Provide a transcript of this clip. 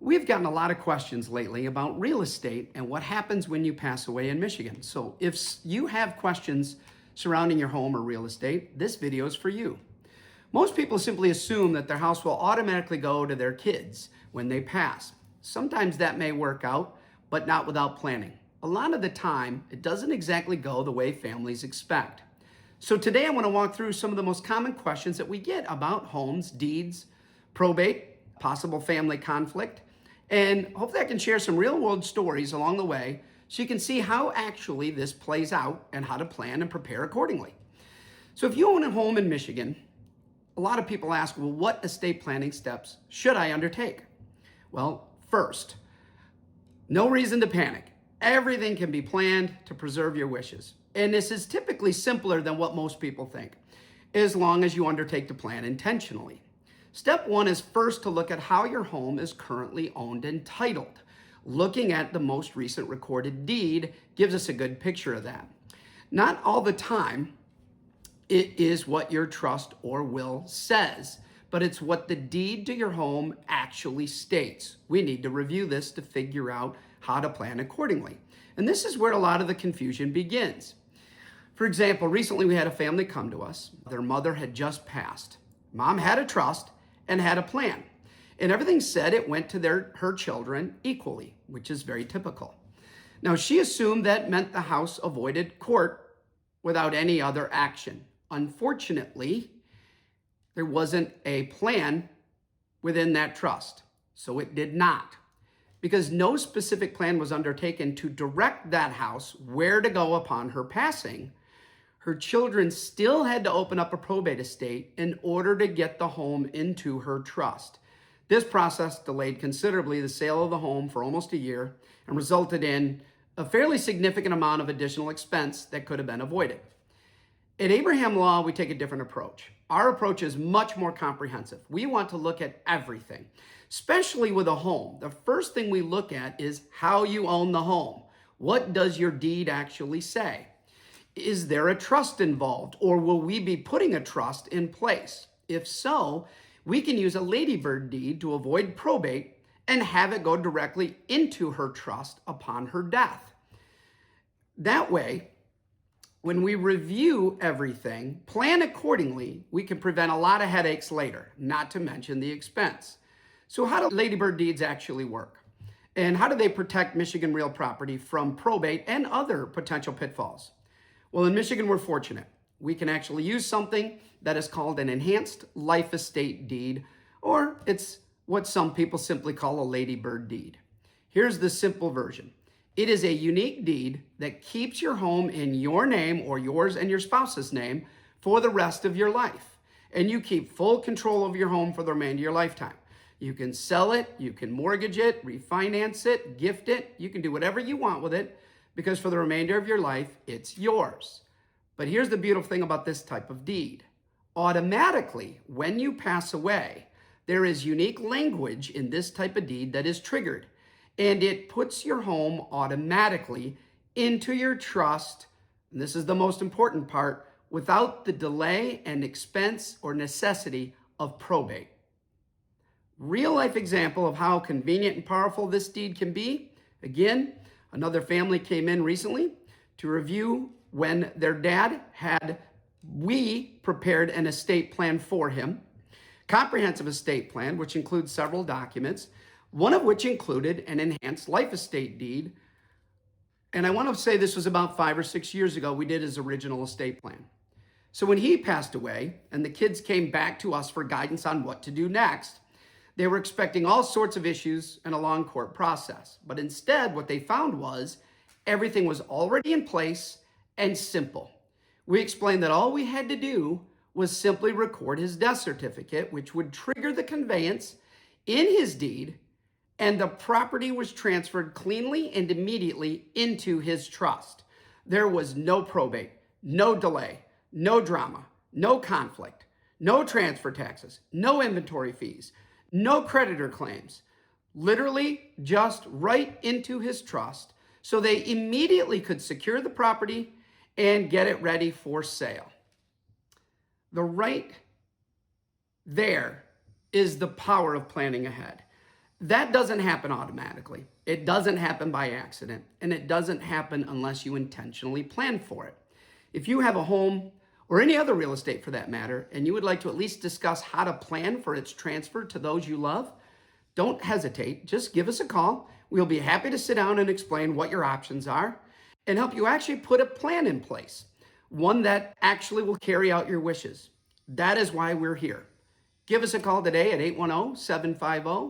We've gotten a lot of questions lately about real estate and what happens when you pass away in Michigan. So if you have questions surrounding your home or real estate, this video is for you. Most people simply assume that their house will automatically go to their kids when they pass. Sometimes that may work out, but not without planning. A lot of the time, it doesn't exactly go the way families expect. So today I want to walk through some of the most common questions that we get about homes, deeds, probate, possible family conflict, and hopefully I can share some real world stories along the way so you can see how actually this plays out and how to plan and prepare accordingly. So if you own a home in Michigan, a lot of people ask, well, what estate planning steps should I undertake? Well, first, no reason to panic. Everything can be planned to preserve your wishes. And this is typically simpler than what most people think, as long as you undertake to plan intentionally. Step one is first to look at how your home is currently owned and titled. Looking at the most recent recorded deed gives us a good picture of that. Not all the time it is what your trust or will says, but it's what the deed to your home actually states. We need to review this to figure out how to plan accordingly. And this is where a lot of the confusion begins. For example, recently we had a family come to us. Their mother had just passed. Mom had a trust and had a plan. And everything said it went to her children equally, which is very typical. Now, she assumed that meant the house avoided court without any other action. Unfortunately, there wasn't a plan within that trust, so it did not. Because no specific plan was undertaken to direct that house where to go upon her passing, her children still had to open up a probate estate in order to get the home into her trust. This process delayed considerably the sale of the home for almost a year and resulted in a fairly significant amount of additional expense that could have been avoided. At Abraham Law, we take a different approach. Our approach is much more comprehensive. We want to look at everything, especially with a home. The first thing we look at is how you own the home. What does your deed actually say? Is there a trust involved, or will we be putting a trust in place? If so, we can use a ladybird deed to avoid probate and have it go directly into her trust upon her death. That way, when we review everything, plan accordingly, we can prevent a lot of headaches later, not to mention the expense. So how do ladybird deeds actually work? And how do they protect Michigan real property from probate and other potential pitfalls? Well, in Michigan, we're fortunate. We can actually use something that is called an enhanced life estate deed, or it's what some people simply call a ladybird deed. Here's the simple version. It is a unique deed that keeps your home in your name or yours and your spouse's name for the rest of your life. And you keep full control of your home for the remainder of your lifetime. You can sell it, you can mortgage it, refinance it, gift it. You can do whatever you want with it, because for the remainder of your life, it's yours. But here's the beautiful thing about this type of deed. Automatically, when you pass away, there is unique language in this type of deed that is triggered, and it puts your home automatically into your trust, and this is the most important part, without the delay and expense or necessity of probate. Real life example of how convenient and powerful this deed can be. Again, another family came in recently to review when their dad we prepared an estate plan for him, comprehensive estate plan, which includes several documents, one of which included an enhanced life estate deed. And I want to say this was about 5 or 6 years ago, we did his original estate plan. So when he passed away and the kids came back to us for guidance on what to do next, they were expecting all sorts of issues and a long court process. But instead, what they found was everything was already in place and simple. We explained that all we had to do was simply record his death certificate, which would trigger the conveyance in his deed, and the property was transferred cleanly and immediately into his trust. There was no probate, no delay, no drama, no conflict, no transfer taxes, no inventory fees, no creditor claims, literally just right into his trust, so they immediately could secure the property and get it ready for sale. The right there is the power of planning ahead. That doesn't happen automatically. It doesn't happen by accident, and it doesn't happen unless you intentionally plan for it. If you have a home or any other real estate for that matter, and you would like to at least discuss how to plan for its transfer to those you love, don't hesitate. Just give us a call. We'll be happy to sit down and explain what your options are and help you actually put a plan in place, one that actually will carry out your wishes. That is why we're here. Give us a call today at 810-750